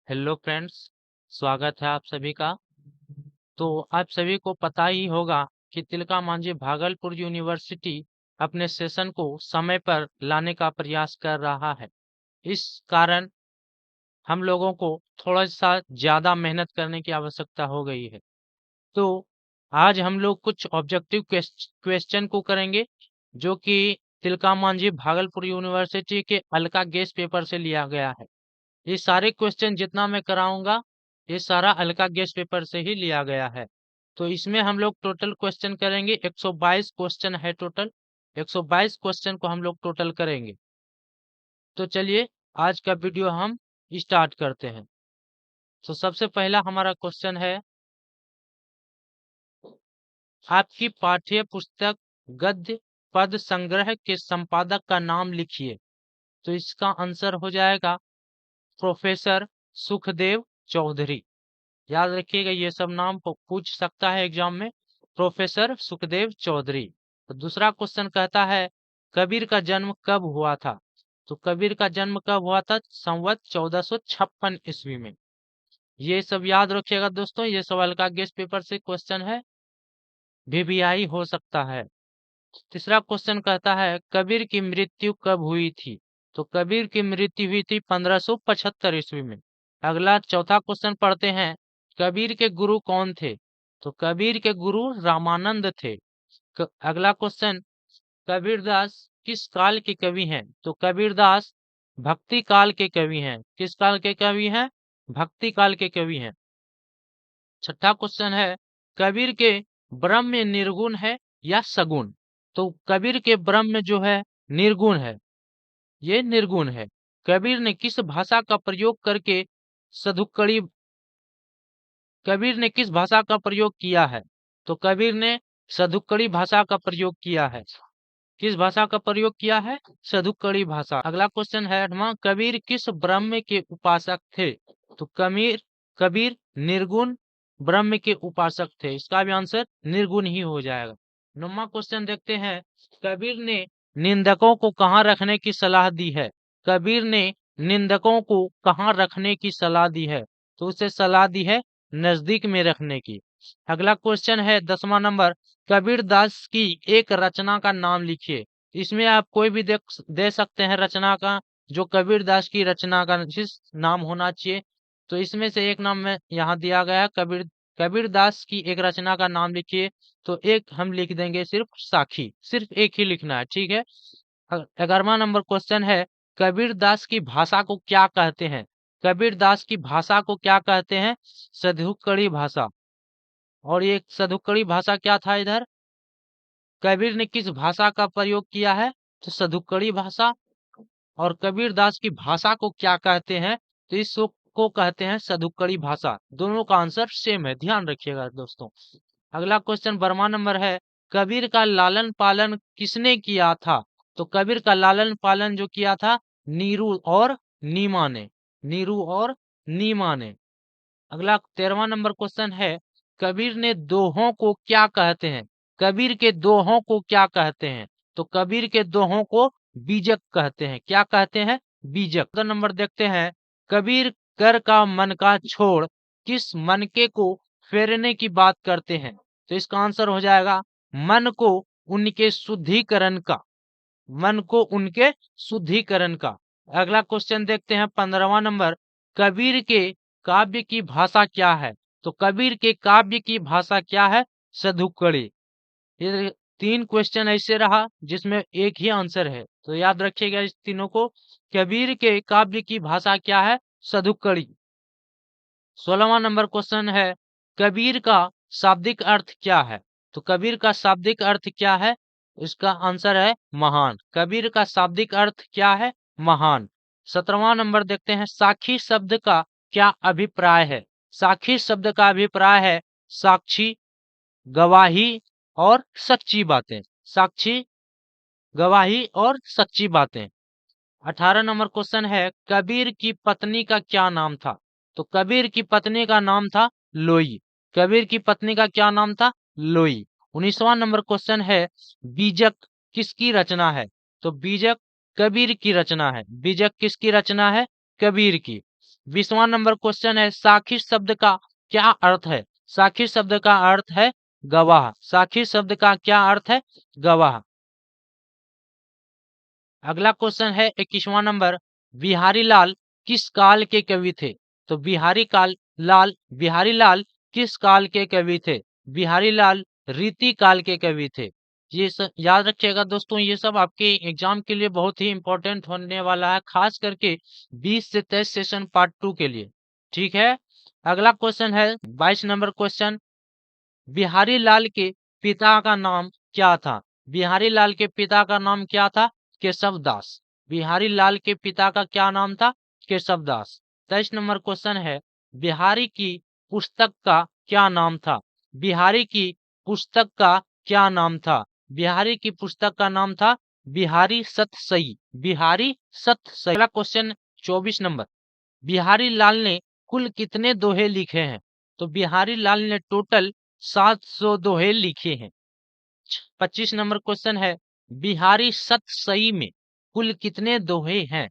Hello friends, स्वागत है आप सभी का। तो आप सभी को पता ही होगा कि तिलका मांझी भागलपुर यूनिवर्सिटी अपने सेशन को समय पर लाने का प्रयास कर रहा है। इस कारण हम लोगों को थोड़ा सा ज़्यादा मेहनत करने की आवश्यकता हो गई है। तो आज हम लोग कुछ ऑब्जेक्टिव क्वेश्चन को करेंगे, जो कि तिलका मांझी भागलपुर यूनिवर्सिटी के अलका गेस्ट पेपर से लिया गया है। ये सारे क्वेश्चन जितना मैं कराऊंगा, ये सारा अलका गेस्ट पेपर से ही लिया गया है। तो इसमें हम लोग टोटल क्वेश्चन करेंगे, 122 क्वेश्चन है टोटल। 122 क्वेश्चन को हम लोग टोटल करेंगे। तो चलिए आज का वीडियो हम स्टार्ट करते हैं। तो सबसे पहला हमारा क्वेश्चन है, आपकी पाठ्य पुस्तक गद्य पद संग्रह के संपादक का नाम लिखिए। तो इसका आंसर हो जाएगा प्रोफेसर सुखदेव चौधरी। याद रखिएगा, ये सब नाम पूछ सकता है एग्जाम में। प्रोफेसर सुखदेव चौधरी। तो दूसरा क्वेश्चन कहता है, कबीर का जन्म कब हुआ था? तो कबीर का जन्म कब हुआ था? संवत 1456 ईस्वी में। ये सब याद रखिएगा दोस्तों, ये सवाल का गेस्ट पेपर से क्वेश्चन है, वीवीआई हो सकता है। तीसरा क्वेश्चन कहता है, कबीर की मृत्यु कब हुई थी? तो कबीर की मृत्यु हुई थी 1575 ईस्वी में। अगला चौथा क्वेश्चन पढ़ते हैं, कबीर के गुरु कौन थे? तो कबीर के गुरु रामानंद थे। अगला क्वेश्चन, कबीरदास किस काल के कवि हैं? तो कबीरदास भक्ति काल के कवि हैं। किस काल के कवि हैं? भक्ति काल के कवि हैं। छठा क्वेश्चन है, कबीर के ब्रह्म निर्गुण है या सगुण? तो कबीर के ब्रह्म जो है निर्गुण है, ये निर्गुण है। कबीर ने किस भाषा का प्रयोग करके सधुक्कड़ी कबीर ने किस भाषा का प्रयोग किया है? तो कबीर ने सधुक्कड़ी भाषा का प्रयोग किया है। किस भाषा का प्रयोग किया है? सधुक्कड़ी भाषा। अगला क्वेश्चन है आठवां, कबीर किस ब्रह्म के उपासक थे? तो कबीर निर्गुण ब्रह्म के उपासक थे। इसका भी आंसर निर्गुण ही हो जाएगा। नौवां क्वेश्चन देखते हैं, कबीर ने निंदकों को कहाँ रखने की सलाह दी है? कबीर ने निंदकों को कहाँ रखने की सलाह दी है? तो उसे सलाह दी है नजदीक में रखने की। अगला क्वेश्चन है 10वां नंबर, कबीर दास की एक रचना का नाम लिखिए। इसमें आप कोई भी दे सकते हैं रचना का, जो कबीर दास की रचना का जिस नाम होना चाहिए। तो इसमें से एक नाम में यहाँ दिया गया है, कबीर दास की एक रचना का नाम लिखिए। तो एक हम लिख देंगे, सिर्फ साखी, सिर्फ एक ही लिखना है, ठीक है। 11वां नंबर क्वेश्चन है, कबीर दास की भाषा को क्या कहते हैं? कबीर दास की भाषा को क्या कहते हैं? सधुक्कड़ी भाषा। और ये सधुक्कड़ी भाषा क्या था इधर? कबीर ने किस भाषा का प्रयोग किया है? तो सधुक्कड़ी भाषा। और कबीर दास की भाषा को क्या कहते हैं? तो इस को कहते हैं सधुक्कड़ी भाषा। दोनों का आंसर सेम है, ध्यान रखिएगा दोस्तों। अगला क्वेश्चन 12वां नंबर है, कबीर का लालन पालन किसने किया था? तो कबीर का लालन पालन जो किया था, नीरू और नीमा ने। नीरू और नीमा ने। अगला 13वां नंबर क्वेश्चन है, कबीर ने दोहों को क्या कहते हैं? कबीर के दोहों को क्या कहते हैं? तो कबीर के दोहों को बीजक कहते हैं। क्या कहते हैं? बीजक। अगला नंबर देखते हैं, कबीर कर का मन का छोड़ किस मनके को फेरने की बात करते हैं? तो इसका आंसर हो जाएगा मन को उनके शुद्धिकरण का। मन को उनके शुद्धिकरण का। अगला क्वेश्चन देखते हैं 15वां नंबर, कबीर के काव्य की भाषा क्या है? तो कबीर के काव्य की भाषा क्या है? सधुक्कड़ी। ये 3 क्वेश्चन ऐसे रहा जिसमें एक ही आंसर है, तो याद रखिएगा इस तीनों को। कबीर के काव्य की भाषा क्या है? सधुक्कड़ी। 16वां नंबर क्वेश्चन है, कबीर का शाब्दिक अर्थ क्या है? तो कबीर का शाब्दिक अर्थ क्या है? इसका आंसर है महान। कबीर का शाब्दिक अर्थ क्या है? महान। 17वां नंबर देखते हैं, साखी शब्द का क्या अभिप्राय है? साखी शब्द का अभिप्राय है साक्षी, गवाही और सच्ची बातें। साक्षी, गवाही और सच्ची बातें। 18 नंबर क्वेश्चन है, कबीर की पत्नी का क्या नाम था? तो कबीर की पत्नी का नाम था लोई। कबीर की पत्नी का क्या नाम था? लोई। 19वां नंबर क्वेश्चन है, बीजक किसकी रचना है? तो बीजक कबीर की रचना है। बीजक किसकी रचना है? कबीर की। 20वां नंबर क्वेश्चन है, साखी शब्द का क्या अर्थ है? साखी शब्द का अर्थ है गवाह। साखी शब्द का क्या अर्थ है? गवाह। अगला क्वेश्चन है 21वां नंबर, बिहारी लाल किस काल के कवि थे? तो बिहारी लाल किस काल के कवि थे? बिहारी लाल रीति काल के कवि थे। ये सब याद रखिएगा दोस्तों, ये सब आपके एग्जाम के लिए बहुत ही इंपॉर्टेंट होने वाला है, खास करके 20 से 23 सेशन पार्ट 2 के लिए। ठीक है, अगला क्वेश्चन है 22 नंबर क्वेश्चन, बिहारी लाल के पिता का नाम क्या था? बिहारी लाल के पिता का नाम क्या था? केशव दास। बिहारी लाल के पिता का क्या नाम था? केशव दास। 23 नंबर क्वेश्चन है, बिहारी की पुस्तक का क्या नाम था? बिहारी की पुस्तक का क्या नाम था? बिहारी की पुस्तक का नाम था बिहारी सतसई। बिहारी सतसई। अगला क्वेश्चन 24 नंबर, बिहारी लाल ने कुल कितने दोहे लिखे हैं? तो बिहारी लाल ने टोटल 700 दोहे लिखे हैं। 25 नंबर क्वेश्चन है, बिहारी सतसई में कुल कितने दोहे हैं?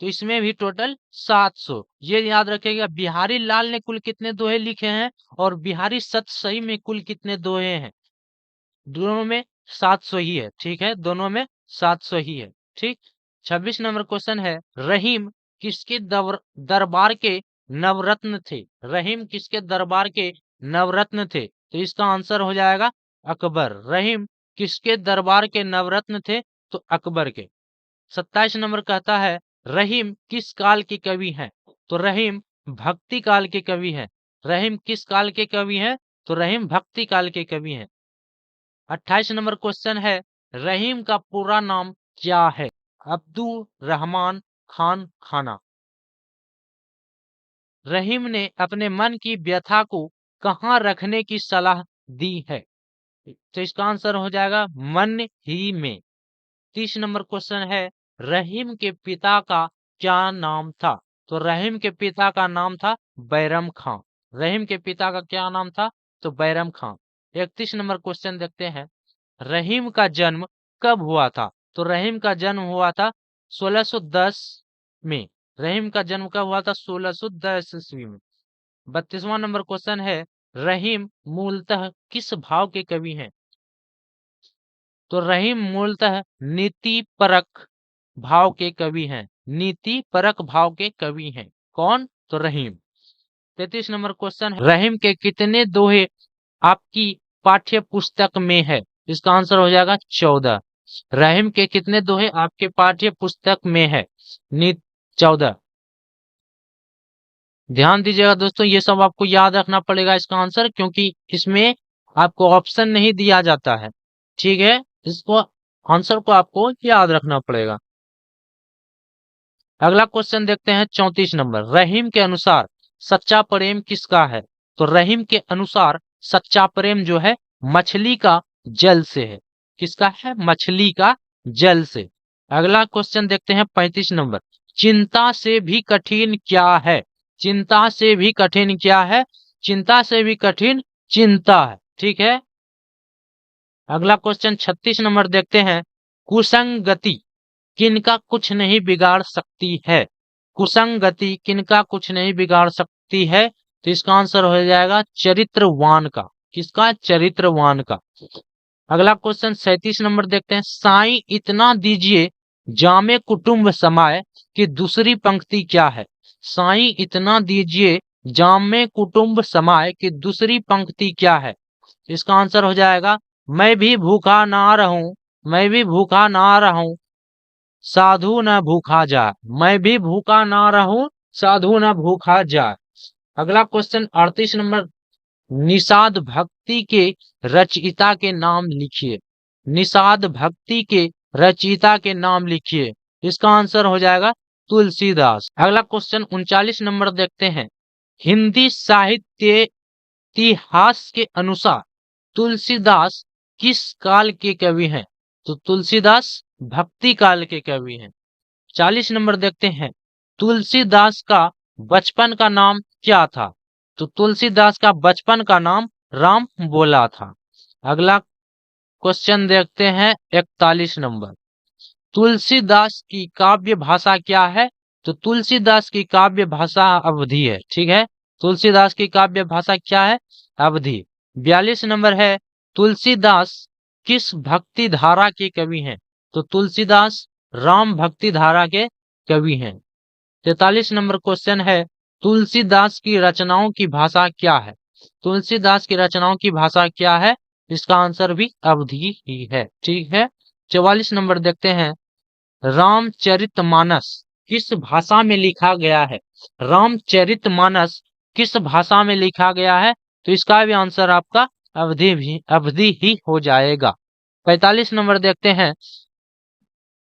तो इसमें भी टोटल 700। ये याद रखिएगा, बिहारी लाल ने कुल कितने दोहे लिखे हैं और बिहारी सतसई में कुल कितने दोहे हैं। दोनों में 700 ही है। ठीक है, दोनों में 700 ही है। ठीक। 26 नंबर क्वेश्चन है, रहीम किसके दरबार के नवरत्न थे? रहीम किसके दरबार के नवरत्न थे? तो इसका आंसर हो जाएगा अकबर। रहीम किसके दरबार के नवरत्न थे? तो अकबर के। 27 नंबर कहता है, रहीम किस काल के कवि हैं? तो रहीम भक्ति काल के कवि हैं। रहीम किस काल के कवि हैं? तो रहीम भक्ति काल के कवि हैं। 28 नंबर क्वेश्चन है, रहीम का पूरा नाम क्या है? अब्दुल रहमान खान खाना। रहीम ने अपने मन की व्यथा को कहाँ रखने की सलाह दी है? तो इसका आंसर हो जाएगा मन ही में। 30 नंबर क्वेश्चन है, रहीम के पिता का क्या नाम था? तो रहीम के पिता का नाम था बैरम खां। रहीम के पिता का क्या नाम था? तो बैरम खां। 31 नंबर क्वेश्चन देखते हैं, रहीम का जन्म कब हुआ था? तो रहीम का जन्म हुआ था 1610 में। रहीम का जन्म कब हुआ था? 1610 ईस्वी में। 32वां नंबर क्वेश्चन है, रहीम मूलतः किस भाव के कवि हैं? तो रहीम मूलतः नीति परक भाव के कवि हैं। नीति परक भाव के कवि हैं। कौन? तो रहीम। 33 नंबर क्वेश्चन है, रहीम के कितने दोहे आपकी पाठ्य पुस्तक में है? इसका आंसर हो जाएगा 14। रहीम के कितने दोहे आपके पाठ्य पुस्तक में है? 14। ध्यान दीजिएगा दोस्तों, ये सब आपको याद रखना पड़ेगा इसका आंसर, क्योंकि इसमें आपको ऑप्शन नहीं दिया जाता है। ठीक है, इसको आंसर को आपको याद रखना पड़ेगा। अगला क्वेश्चन देखते हैं 34 नंबर, रहीम के अनुसार सच्चा प्रेम किसका है? तो रहीम के अनुसार सच्चा प्रेम जो है मछली का जल से है। किसका है? मछली का जल से। अगला क्वेश्चन देखते हैं 35 नंबर, चिंता से भी कठिन क्या है? चिंता से भी कठिन क्या है? चिंता से भी कठिन चिंता है। ठीक है। अगला क्वेश्चन 36 नंबर देखते हैं, कुसंगति किनका कुछ नहीं बिगाड़ सकती है? कुसंगति किनका कुछ नहीं बिगाड़ सकती है? तो इसका आंसर हो जाएगा चरित्रवान का। किसका? चरित्रवान का। अगला क्वेश्चन 37 नंबर देखते हैं, साईं इतना दीजिए जामे कुटुंब समाए की दूसरी पंक्ति क्या है? साईं इतना दीजिए जामे कुटुंब समाए की दूसरी पंक्ति क्या है? इसका आंसर हो जाएगा, मैं भी भूखा ना रहूं, मैं भी भूखा ना रहूं, साधु न भूखा जाए। मैं भी भूखा ना रहूं, साधु न भूखा जाए। अगला क्वेश्चन 38 नंबर, निषाद भक्ति के रचयिता के नाम लिखिए। निषाद भक्ति के रचयिता के नाम लिखिए। इसका आंसर हो जाएगा तुलसीदास। अगला क्वेश्चन 39 नंबर देखते हैं, हिंदी साहित्य इतिहास के अनुसार तुलसीदास किस काल के कवि हैं? तो तुलसीदास भक्ति काल के कवि हैं। 40 नंबर देखते हैं, तुलसीदास का बचपन का नाम क्या था? तो तुलसीदास का बचपन का नाम राम बोला था। अगला क्वेश्चन देखते हैं 41 नंबर, तुलसीदास की काव्य भाषा क्या है? तो तुलसीदास की काव्य भाषा अवधी है। ठीक है, तुलसीदास की काव्य भाषा क्या है? अवधी। 42 नंबर है, तुलसीदास किस भक्ति धारा के कवि हैं? तो तुलसीदास राम भक्ति धारा के कवि हैं। 43 नंबर क्वेश्चन है, तुलसीदास की रचनाओं की भाषा क्या है? तुलसीदास की रचनाओं की भाषा क्या है? इसका आंसर भी अवधी ही है। ठीक है, 44 नंबर देखते हैं, रामचरितमानस किस भाषा में लिखा गया है? रामचरितमानस किस भाषा में लिखा गया है? तो इसका भी आंसर आपका अवधी ही हो जाएगा। 45 नंबर देखते हैं,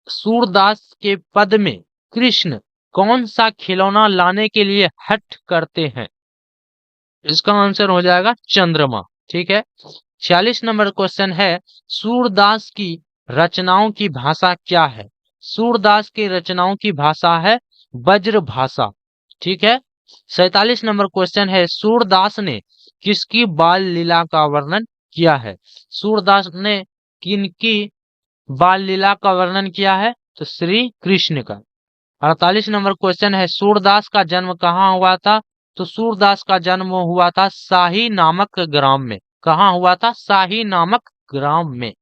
सूरदास के पद में कृष्ण कौन सा खिलौना लाने के लिए हठ करते हैं? इसका आंसर हो जाएगा चंद्रमा। ठीक है, 46 नंबर क्वेश्चन है, सूरदास की रचनाओं की भाषा क्या है? सूरदास की रचनाओं की भाषा है ब्रज भाषा। ठीक है, 47 नंबर क्वेश्चन है, सूरदास ने किसकी बाल लीला का वर्णन किया है? सूरदास ने किनकी बाल लीला का वर्णन किया है? तो श्री कृष्ण का। 48 नंबर क्वेश्चन है, सूरदास का जन्म कहाँ हुआ था? तो सूरदास का जन्म हुआ था शाही नामक ग्राम में। कहाँ हुआ था? शाही नामक ग्राम में।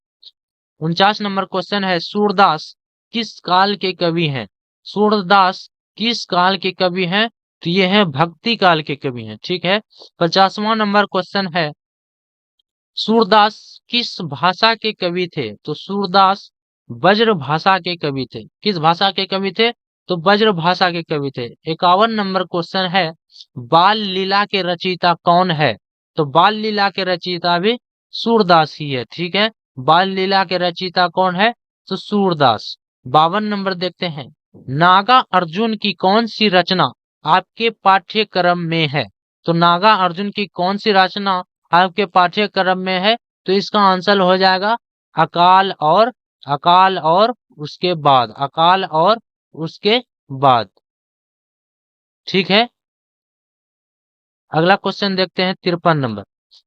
49 नंबर क्वेश्चन है, सूरदास किस काल के कवि हैं? सूरदास किस काल के कवि हैं? तो ये हैं भक्ति काल के कवि हैं। ठीक है, 50वां नंबर क्वेश्चन है, सूरदास किस भाषा के कवि थे? तो सूरदास ब्रज भाषा के कवि थे। किस भाषा के कवि थे? तो ब्रज भाषा के कवि थे। 51 नंबर क्वेश्चन है, बाल लीला के रचयिता कौन है? तो बाल लीला के रचयिता भी सूरदास ही है। ठीक है, बाल लीला के रचयिता कौन है? तो सूरदास। 52 नंबर देखते हैं, नागा अर्जुन की कौन सी रचना आपके पाठ्यक्रम में है? तो नागा अर्जुन की कौन सी रचना आपके पाठ्यक्रम में है? तो इसका आंसर हो जाएगा अकाल और उसके बाद। अकाल और उसके बाद। ठीक है, अगला क्वेश्चन देखते हैं 53 नंबर,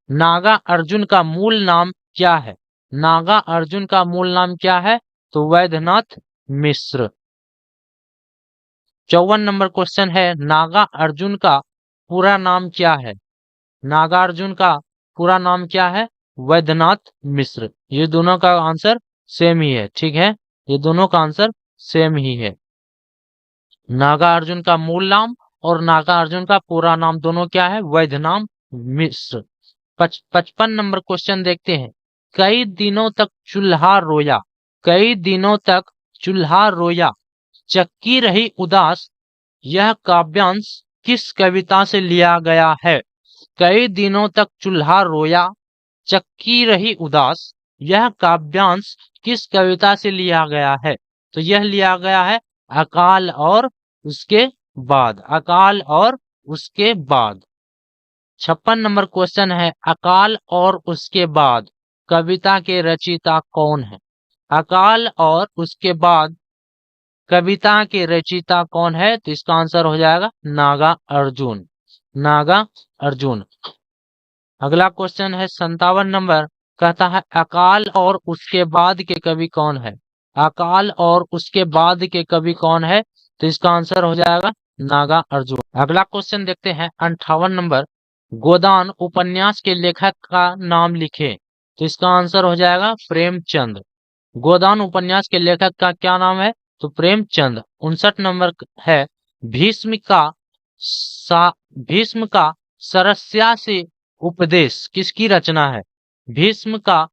नागा अर्जुन का मूल नाम क्या है? नागा अर्जुन का मूल नाम क्या है? तो वैद्यनाथ मिश्र। 54 नंबर क्वेश्चन है, नागा अर्जुन का पूरा नाम क्या है? नागार्जुन का पूरा नाम क्या है? वैद्यनाथ मिश्र। ये दोनों का आंसर सेम ही है। ठीक है, ये दोनों का आंसर सेम ही है। नागार्जुन का मूल नाम और नागार्जुन का पूरा नाम दोनों क्या है? वैद्यनाथ मिश्र। 55 नंबर क्वेश्चन देखते हैं, कई दिनों तक चूल्हा रोया, कई दिनों तक चूल्हा रोया, चक्की रही उदास, यह काव्यांश किस कविता से लिया गया है? कई दिनों तक चूल्हा रोया, चक्की रही उदास, यह काव्यांश किस कविता से लिया गया है? तो यह लिया गया है अकाल और उसके बाद। अकाल और उसके बाद। 56 नंबर क्वेश्चन है, अकाल और उसके बाद कविता के रचयिता कौन है? अकाल और उसके बाद कविता के रचयिता कौन है? तो इसका आंसर हो जाएगा नागा अर्जुन। नागा अर्जुन। अगला क्वेश्चन है 57 नंबर, कहता है अकाल और उसके बाद के कवि कौन है? अकाल और उसके बाद के कवि कौन है? तो इसका आंसर हो जाएगा नागा अर्जुन। अगला क्वेश्चन देखते हैं 58 नंबर, गोदान उपन्यास के लेखक का नाम लिखे। तो इसका आंसर हो जाएगा प्रेमचंद। गोदान उपन्यास के लेखक का क्या नाम है? तो प्रेमचंद। 59 नंबर है, भीष्म का भीष्म का सरस्यासी उपदेश किसकी रचना है? भीष्म का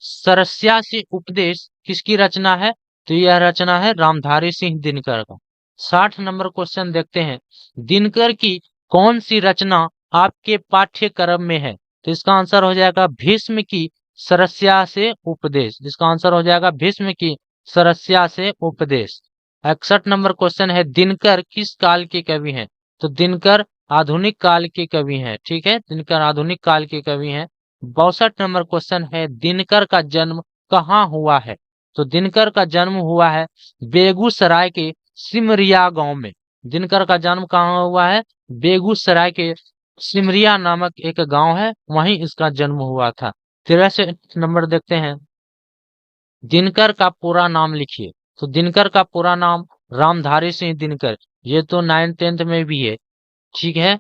सरस्यासी उपदेश किसकी रचना है? तो यह रचना है रामधारी सिंह दिनकर का। 60 नंबर क्वेश्चन देखते हैं, दिनकर की कौन सी रचना आपके पाठ्यक्रम में है? तो इसका आंसर हो जाएगा भीष्म की सरस्या से उपदेश। जिसका आंसर हो जाएगा भीष्म की सरस्या से उपदेश। 61 नंबर क्वेश्चन है, दिनकर किस काल के कवि हैं? तो दिनकर आधुनिक काल के कवि हैं। ठीक है, दिनकर आधुनिक काल के कवि हैं। 62 नंबर क्वेश्चन है, दिनकर का जन्म कहाँ हुआ है? तो दिनकर का जन्म हुआ है बेगूसराय के सिमरिया गांव में। दिनकर का जन्म कहाँ हुआ है? बेगूसराय के सिमरिया नामक एक गांव है, वहीं इसका जन्म हुआ था। 63 नंबर देखते हैं, दिनकर का पूरा नाम लिखिए। तो दिनकर का पूरा नाम रामधारी सिंह दिनकर। ये तो 9th 10th में भी है, ठीक है,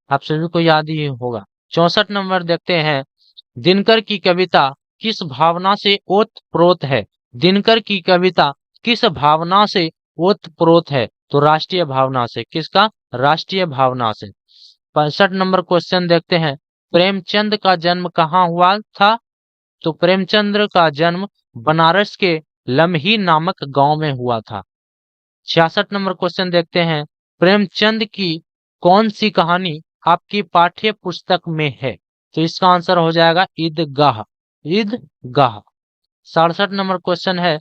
आप सभी को याद ही होगा। 64 नंबर देखते हैं, दिनकर की कविता किस भावना से ओतप्रोत है? दिनकर की कविता किस भावना से ओतप्रोत है? तो राष्ट्रीय भावना से। किसका? राष्ट्रीय भावना से। 65 नंबर क्वेश्चन देखते हैं, प्रेमचंद का जन्म कहाँ हुआ था? तो प्रेमचंद्र का जन्म बनारस के लम्ही नामक गांव में हुआ था। 66 नंबर क्वेश्चन देखते हैं, प्रेमचंद की कौन सी कहानी आपकी पाठ्य पुस्तक में है? तो इसका आंसर हो जाएगा ईदगाह। ईदगाह। 67 नंबर क्वेश्चन है,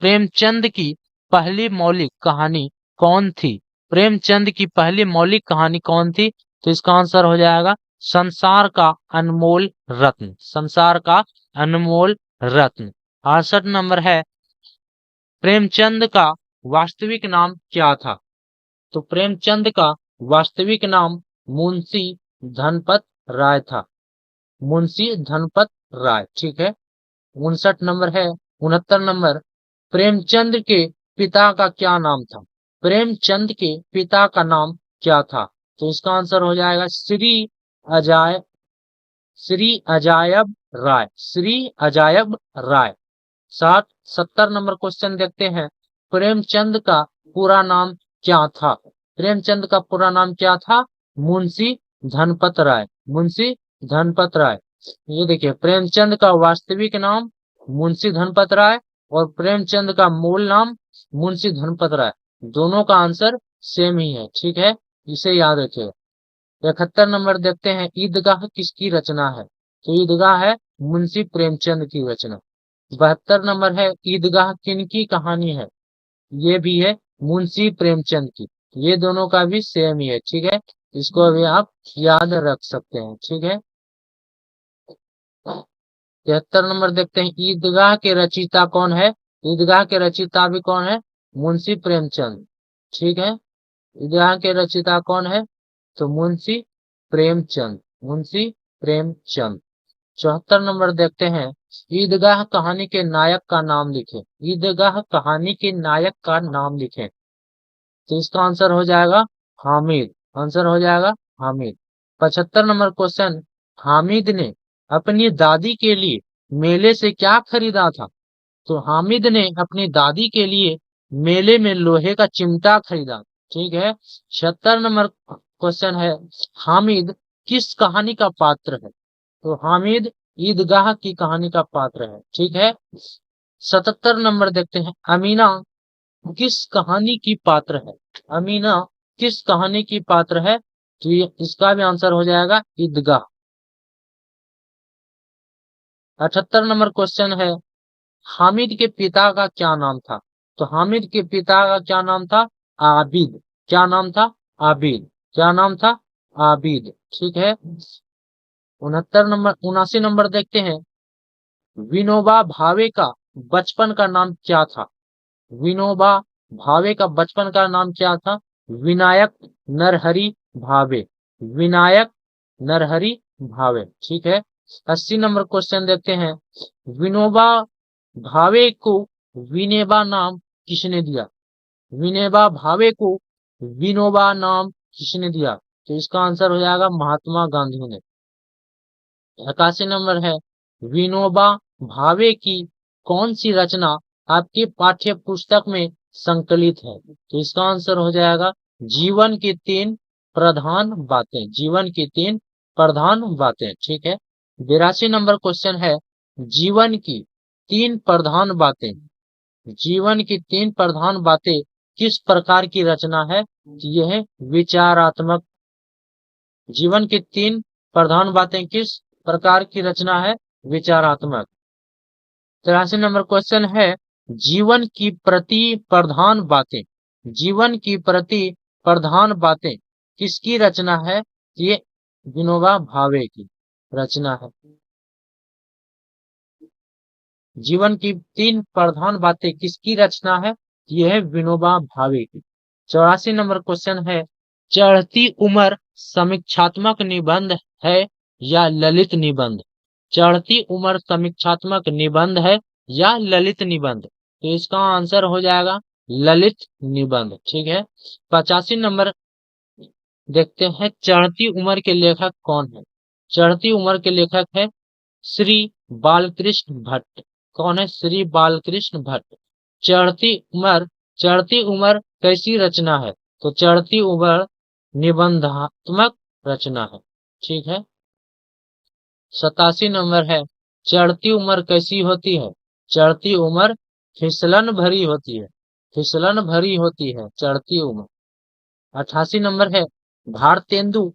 प्रेमचंद की पहली मौलिक कहानी कौन थी? प्रेमचंद की पहली मौलिक कहानी कौन थी? तो इसका आंसर हो जाएगा संसार का अनमोल रत्न। संसार का अनमोल रत्न। 68 नंबर है, प्रेमचंद का वास्तविक नाम क्या था? तो प्रेमचंद का वास्तविक नाम मुंशी धनपत राय था। मुंशी धनपत राय, ठीक है। 59 नंबर है, 69 नंबर, प्रेमचंद के पिता का क्या नाम था? प्रेमचंद के पिता का नाम क्या था? तो इसका आंसर हो जाएगा अजाय श्री अजायब राय। श्री अजायब राय। 70 नंबर क्वेश्चन देखते हैं, प्रेमचंद का पूरा नाम क्या था? प्रेमचंद का पूरा नाम क्या था? मुंशी धनपत राय। मुंशी धनपत राय। ये देखिए, प्रेमचंद का वास्तविक नाम मुंशी धनपत राय और प्रेमचंद का मूल नाम मुंशी धनपत राय। दोनों का आंसर सेम ही है, ठीक है, इसे याद रखिएगा। 71 नंबर देखते हैं, ईदगाह किसकी रचना है? तो ईदगाह है मुंशी प्रेमचंद की रचना। 72 नंबर है, ईदगाह किनकी कहानी है? ये भी है मुंशी प्रेमचंद की। ये दोनों का भी सेम ही है, ठीक है, इसको अभी आप याद रख सकते हैं, ठीक है। 73 नंबर देखते हैं, ईदगाह के रचयिता कौन है? ईदगाह के रचयिता भी कौन है? मुंशी प्रेमचंद, ठीक है। ईदगाह के रचयिता कौन है? तो मुंशी प्रेमचंद। मुंशी प्रेमचंद। 74 नंबर देखते हैं, ईदगाह कहानी के नायक का नाम लिखें। ईदगाह कहानी के नायक का नाम लिखें। तो इसका आंसर हो जाएगा हामिद। आंसर हो जाएगा हामिद। 75 नंबर क्वेश्चन, हामिद ने अपनी दादी के लिए मेले से क्या खरीदा था? तो हामिद ने अपनी दादी के लिए मेले में लोहे का चिमटा खरीदा, ठीक है। 76 नंबर क्वेश्चन है, हामिद किस कहानी का पात्र है? तो हामिद ईदगाह की कहानी का पात्र है, ठीक है। 77 नंबर देखते हैं, अमीना किस कहानी की पात्र है? अमीना किस कहानी की पात्र है? तो ये इसका भी आंसर हो जाएगा ईदगाह। 78 नंबर क्वेश्चन है, हामिद के पिता का क्या नाम था? तो हामिद के पिता का क्या नाम था? आबिद। क्या नाम था? आबिद। क्या नाम था? आबिद, ठीक है। 79 नंबर देखते हैं, विनोबा भावे का बचपन का नाम क्या था? विनोबा भावे का बचपन का नाम क्या था? विनायक नरहरि भावे। विनायक नरहरि भावे, ठीक है। 80 नंबर क्वेश्चन देखते हैं, विनोबा भावे को विनेबा नाम किसने दिया? विनेबा भावे को विनोबा नाम किसने दिया? तो इसका आंसर हो जाएगा महात्मा गांधी ने। 81 नंबर है, विनोबा भावे की कौन सी रचना आपकी पाठ्य पुस्तक में संकलित है? तो इसका आंसर हो जाएगा जीवन की 3 प्रधान बातें। जीवन की 3 प्रधान बातें, ठीक है। 82 नंबर क्वेश्चन है, जीवन की 3 प्रधान बातें। जीवन की 3 प्रधान बातें किस प्रकार की रचना है? यह है विचारात्मक। जीवन की 3 प्रधान बातें किस प्रकार की रचना है? विचारात्मक। 83 नंबर क्वेश्चन है, जीवन की प्रति प्रधान बातें। जीवन की प्रति प्रधान बातें किसकी रचना है? ये विनोबा भावे की रचना है। जीवन की 3 प्रधान बातें किसकी रचना है? यह है विनोबा भावे की। 84 नंबर क्वेश्चन है, चढ़ती उम्र समीक्षात्मक निबंध है या ललित निबंध? चढ़ती उम्र समीक्षात्मक निबंध है या ललित निबंध? तो इसका आंसर हो जाएगा ललित निबंध। ठीक है। 85 नंबर देखते हैं, चढ़ती उम्र के लेखक कौन है? चढ़ती उम्र के लेखक है श्री बालकृष्ण भट्ट। कौन है? श्री बालकृष्ण भट्ट। चढ़ती उम्र, चढ़ती उम्र कैसी रचना है? तो चढ़ती उम्र निबंधात्मक रचना है। ठीक है। 87 नंबर है, चढ़ती उम्र कैसी होती है? चढ़ती उम्र फिसलन भरी होती है। फिसलन भरी होती है चढ़ती उम्र। 88 नंबर है, भारतेंदु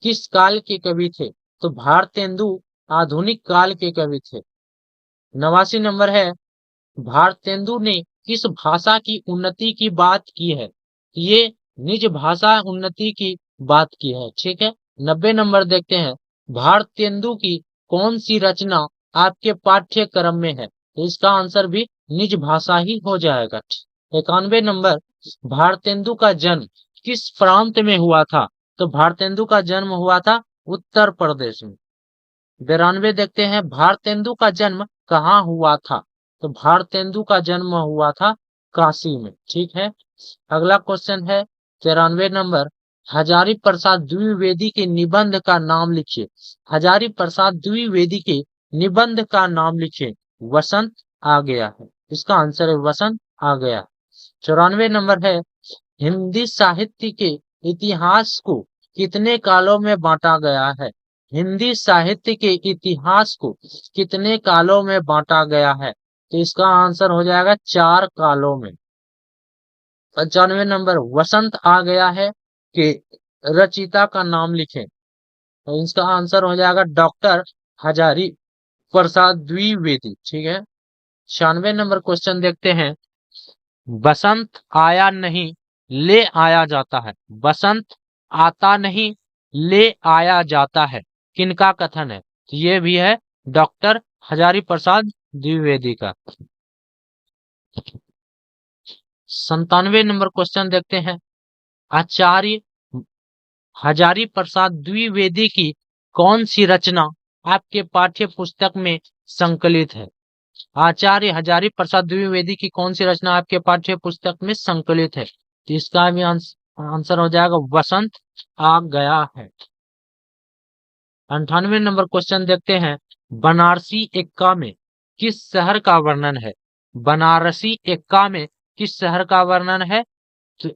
किस काल के कवि थे? तो भारतेंदु आधुनिक काल के कवि थे। 89 नंबर है, भारतेंदु ने किस भाषा की उन्नति की बात की है? ये निज भाषा उन्नति की बात की है। ठीक है। 90 नंबर देखते हैं, भारतेंदु की कौन सी रचना आपके पाठ्यक्रम में है? तो इसका आंसर भी निज भाषा ही हो जाएगा। 91 नंबर, भारतेंदु का जन्म किस प्रांत में हुआ था? तो भारतेंदु का जन्म हुआ था उत्तर प्रदेश में। 92 देखते हैं, भारतेंदु का जन्म कहाँ हुआ था? तो भारतेंदु का जन्म हुआ था काशी में। ठीक है। अगला क्वेश्चन है 93 नंबर, हजारी प्रसाद द्विवेदी के निबंध का नाम लिखिए। हजारी प्रसाद द्विवेदी के निबंध का नाम लिखिए। वसंत आ गया है, इसका आंसर है वसंत आ गया। 94 नंबर है, हिंदी साहित्य के इतिहास को कितने कालों में बांटा गया है? हिंदी साहित्य के इतिहास को कितने कालों में बांटा गया है? तो इसका आंसर हो जाएगा 4 कालों में। 95 नंबर, वसंत आ गया है कि रचिता का नाम लिखें। तो इसका आंसर हो जाएगा डॉक्टर हजारी प्रसाद द्विवेदी। ठीक है। 96 नंबर क्वेश्चन देखते हैं, बसंत आया नहीं ले आया जाता है। बसंत आता नहीं ले आया जाता है, किनका कथन है? तो ये भी है डॉक्टर हजारी प्रसाद द्विवेदी का। 97 नंबर क्वेश्चन देखते हैं, आचार्य हजारी प्रसाद द्विवेदी की कौन सी रचना आपके पाठ्य पुस्तक में संकलित है? आचार्य हजारी प्रसाद द्विवेदी की कौन सी रचना आपके पाठ्य पुस्तक में संकलित है? तो इसका भी आंसर हो जाएगा वसंत आ गया है। 98 नंबर क्वेश्चन देखते हैं, बनारसी एक्का में किस शहर का वर्णन है? बनारसी एक्का में किस शहर का वर्णन है? तो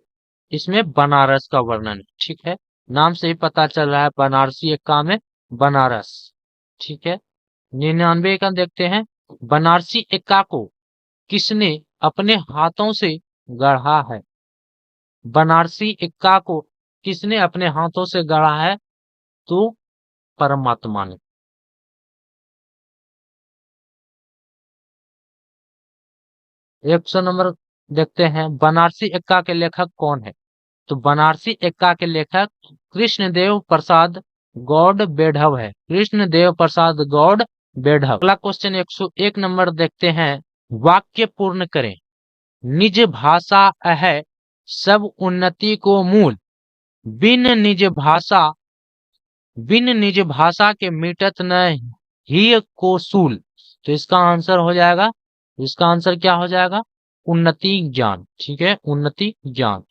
इसमें बनारस का वर्णन है। ठीक है। नाम से ही पता चल रहा है बनारसी एक्का में बनारस। ठीक है। 99 का देखते हैं, बनारसी एक्का को किसने अपने हाथों से गढ़ा है? बनारसी एक्का को किसने अपने हाथों से गढ़ा है? तो परमात्मा ने। 100 नंबर देखते हैं, बनारसी एक्का के लेखक कौन है? तो बनारसी एक्का के लेखक कृष्णदेव प्रसाद गौड़ बेढ़व है। कृष्णदेव प्रसाद गौड़ बेढ़व। अगला क्वेश्चन 101 नंबर देखते हैं, वाक्य पूर्ण करें। निज भाषा है सब उन्नति को मूल, बिन निज भाषा, बिन निज भाषा के मिटत न ही को सूल। तो इसका आंसर हो जाएगा, इसका आंसर क्या हो जाएगा? उन्नति ज्ञान। ठीक है। उन्नति ज्ञान।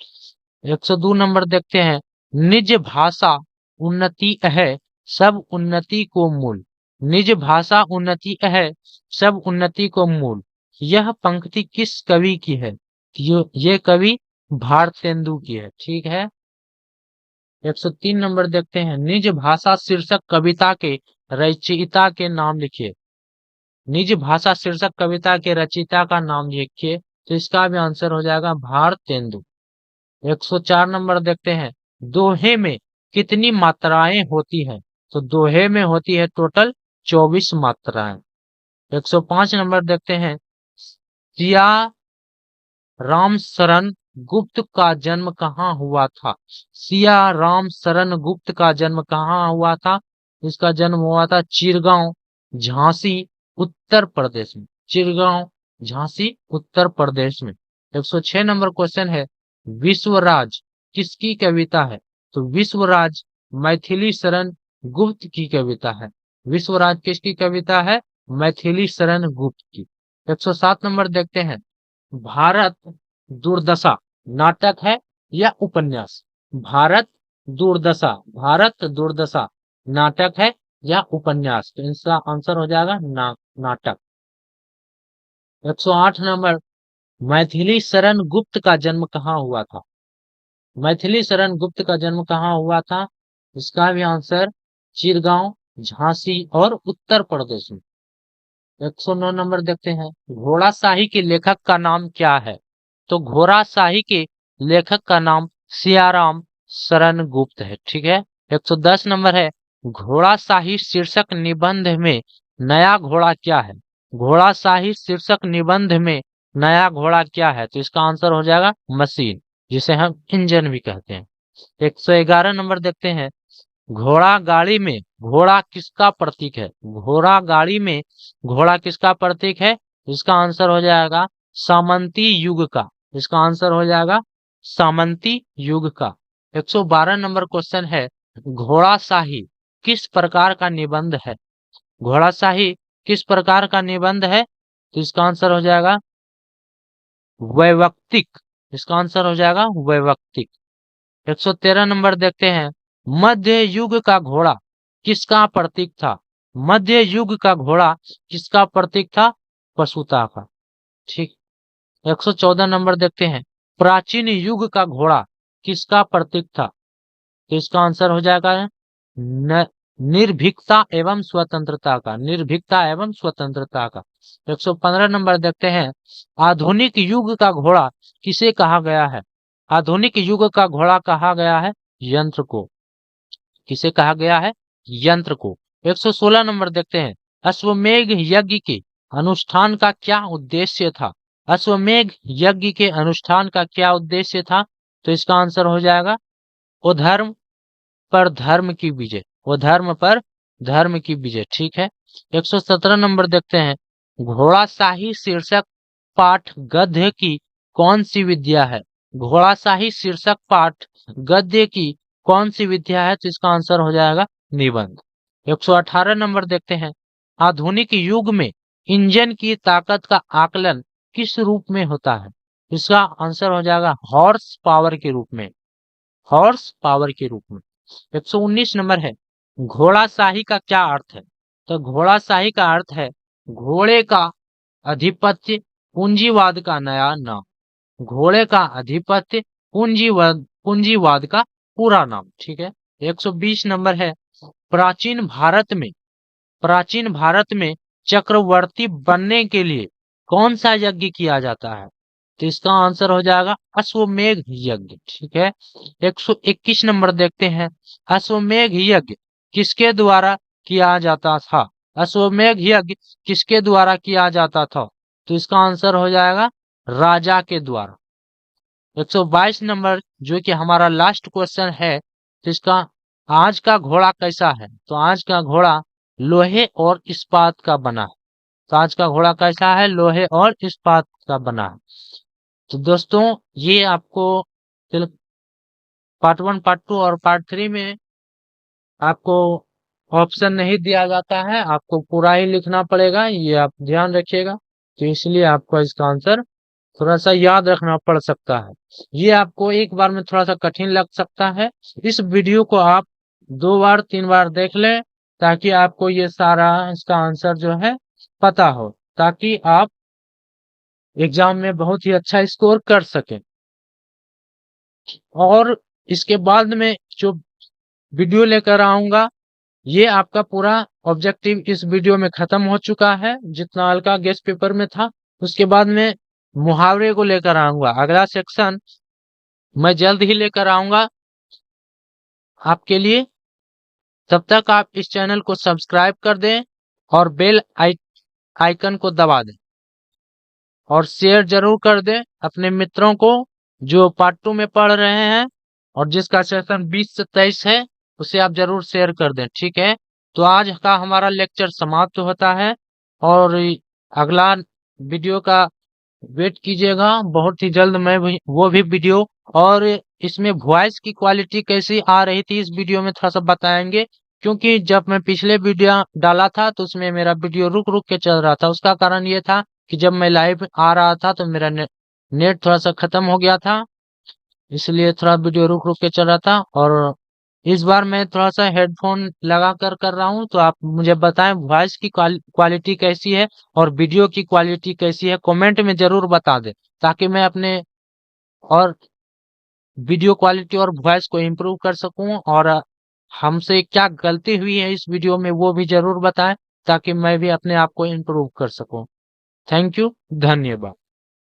102 नंबर देखते हैं, निज भाषा उन्नति है सब उन्नति को मूल। निज भाषा उन्नति है सब उन्नति को मूल, यह पंक्ति किस कवि की है? ये कवि भारतेंदु की है। ठीक है। 103 नंबर देखते हैं, निज भाषा शीर्षक कविता के रचयिता के नाम लिखिए। निज भाषा शीर्षक कविता के रचयिता का नाम लिखिए। तो इसका भी आंसर हो जाएगा भारतेंदु। 104 नंबर देखते हैं, दोहे में कितनी मात्राएं होती हैं? तो दोहे में होती है टोटल 24 मात्राएं। 105 नंबर देखते हैं, सिया राम शरण गुप्त का जन्म कहाँ हुआ था? सिया राम शरण गुप्त का जन्म कहाँ हुआ था? इसका जन्म हुआ था चिरगांव, झांसी, उत्तर प्रदेश में। चिरगांव, झांसी, उत्तर प्रदेश में। 106 नंबर क्वेश्चन है, विश्वराज किसकी कविता है? तो विश्वराज मैथिली शरण गुप्त की कविता है। विश्वराज किसकी कविता है? मैथिली शरण गुप्त की। 107 नंबर देखते हैं, भारत दुर्दशा नाटक है या उपन्यास? भारत दुर्दशा, भारत दुर्दशा नाटक है या उपन्यास? तो इसका आंसर हो जाएगा नाटक। 108 नंबर, मैथिली शरण गुप्त का जन्म कहाँ हुआ था? मैथिली शरण गुप्त का जन्म कहाँ हुआ था? इसका भी आंसर चिरगांव, झांसी और उत्तर प्रदेश में। 109 नंबर देखते हैं, घोड़ा शाही के लेखक का नाम क्या है? तो घोड़ा शाही के लेखक का नाम सियाराम शरण गुप्त है। ठीक है। 110 नंबर है, घोड़ा शाही शीर्षक निबंध में नया घोड़ा क्या है? घोड़ा शाही शीर्षक निबंध में नया घोड़ा क्या है? तो इसका आंसर हो जाएगा मशीन, जिसे हम इंजन भी कहते हैं। 111 नंबर देखते हैं, घोड़ा गाड़ी में घोड़ा किसका प्रतीक है? घोड़ा गाड़ी में घोड़ा किसका प्रतीक है? इसका आंसर हो जाएगा सामंती युग का। इसका आंसर हो जाएगा सामंती युग का। 112 नंबर क्वेश्चन है, घोड़ा शाही किस प्रकार का निबंध है? घोड़ा शाही किस प्रकार का निबंध है? तो इसका आंसर हो जाएगा वैवक्तिक। इसका आंसर हो जाएगा वैवक्तिक। 113 नंबर देखते हैं, मध्य युग का घोड़ा किसका प्रतीक था? मध्य युग का घोड़ा किसका प्रतीक था? पशुता का। ठीक। 114 नंबर देखते हैं, प्राचीन युग का घोड़ा किसका प्रतीक था? तो इसका आंसर हो जाएगा न, निर्भीकता एवं स्वतंत्रता का। निर्भीकता एवं स्वतंत्रता का। 115 नंबर देखते हैं, आधुनिक युग का घोड़ा किसे कहा गया है? आधुनिक युग का घोड़ा कहा गया है यंत्र को। किसे कहा गया है? यंत्र को। 116 नंबर देखते हैं, अश्वमेघ यज्ञ के अनुष्ठान का क्या उद्देश्य था? अश्वमेघ यज्ञ के अनुष्ठान का क्या उद्देश्य था? तो इसका आंसर हो जाएगा अधर्म पर धर्म की विजय। अधर्म पर धर्म की विजय। ठीक है। 117 नंबर देखते हैं, घोड़ा शाही शीर्षक पाठ गद्य की कौन सी विद्या है? घोड़ा शाही शीर्षक पाठ गद्य की कौन सी विद्या है? तो इसका आंसर हो जाएगा निबंध। 118 नंबर देखते हैं, आधुनिक युग में इंजन की ताकत का आकलन किस रूप में होता है? इसका आंसर हो जाएगा हॉर्स पावर के रूप में। हॉर्स पावर के रूप में। 119 नंबर है, घोड़ा शाही का क्या अर्थ है? तो घोड़ा शाही का अर्थ है घोड़े का अधिपत्य, पूंजीवाद का नया नाम। घोड़े का अधिपत्य, पूंजीवाद का पूरा नाम। ठीक है। 120 नंबर है, प्राचीन भारत में चक्रवर्ती बनने के लिए कौन सा यज्ञ किया जाता है? तो इसका आंसर हो जाएगा अश्वमेघ यज्ञ। ठीक है। 121 नंबर देखते हैं, अश्वमेघ यज्ञ किसके द्वारा किया जाता था? अश्वमेघ यज्ञ किसके द्वारा किया जाता था? तो इसका आंसर हो जाएगा राजा के द्वारा। 122 नंबर जो कि हमारा लास्ट क्वेश्चन है, तो इसका आज का घोड़ा कैसा है? तो आज का घोड़ा लोहे और इस्पात का बना है। तो आज का घोड़ा कैसा है? लोहे और इस्पात का बना है। तो दोस्तों, ये आपको पार्ट 1, पार्ट 2 और पार्ट 3 में आपको ऑप्शन नहीं दिया जाता है, आपको पूरा ही लिखना पड़ेगा, ये आप ध्यान रखिएगा। तो इसलिए आपको इसका आंसर थोड़ा सा याद रखना पड़ सकता है। ये आपको एक बार में थोड़ा सा कठिन लग सकता है। इस वीडियो को आप 2 बार 3 बार देख लें, ताकि आपको ये सारा इसका आंसर जो है पता हो, ताकि आप एग्जाम में बहुत ही अच्छा स्कोर कर सकें। और इसके बाद में जो वीडियो लेकर आऊंगा, ये आपका पूरा ऑब्जेक्टिव इस वीडियो में खत्म हो चुका है, जितना हल्का गेस्ट पेपर में था। उसके बाद में मुहावरे को लेकर आऊंगा। अगला सेक्शन मैं जल्द ही लेकर आऊंगा आपके लिए। तब तक आप इस चैनल को सब्सक्राइब कर दें और बेल आइकन को दबा दें और शेयर जरूर कर दें अपने मित्रों को जो पार्ट 2 में पढ़ रहे हैं, और जिसका सेशन 20 से 23 है उसे आप जरूर शेयर कर दें। ठीक है। तो आज का हमारा लेक्चर समाप्त होता है, और अगला वीडियो का वेट कीजिएगा। बहुत ही जल्द मैं वो भी वीडियो, और इसमें वॉइस की क्वालिटी कैसी आ रही थी इस वीडियो में थोड़ा सा बताएंगे। क्योंकि जब मैं पिछले वीडियो डाला था तो उसमें मेरा वीडियो रुक रुक के चल रहा था। उसका कारण ये था कि जब मैं लाइव आ रहा था तो मेरा नेट थोड़ा सा खत्म हो गया था, इसलिए थोड़ा वीडियो रुक रुक के चल रहा था। और इस बार मैं थोड़ा सा हेडफोन लगा कर रहा हूँ, तो आप मुझे बताएं वॉइस की क्वालिटी कैसी है और वीडियो की क्वालिटी कैसी है, कमेंट में जरूर बता दें, ताकि मैं अपने और वीडियो क्वालिटी और वॉइस को इम्प्रूव कर सकूं। और हमसे क्या गलती हुई है इस वीडियो में वो भी जरूर बताएं, ताकि मैं भी अपने आप को इम्प्रूव कर सकूं। थैंक यू, धन्यवाद।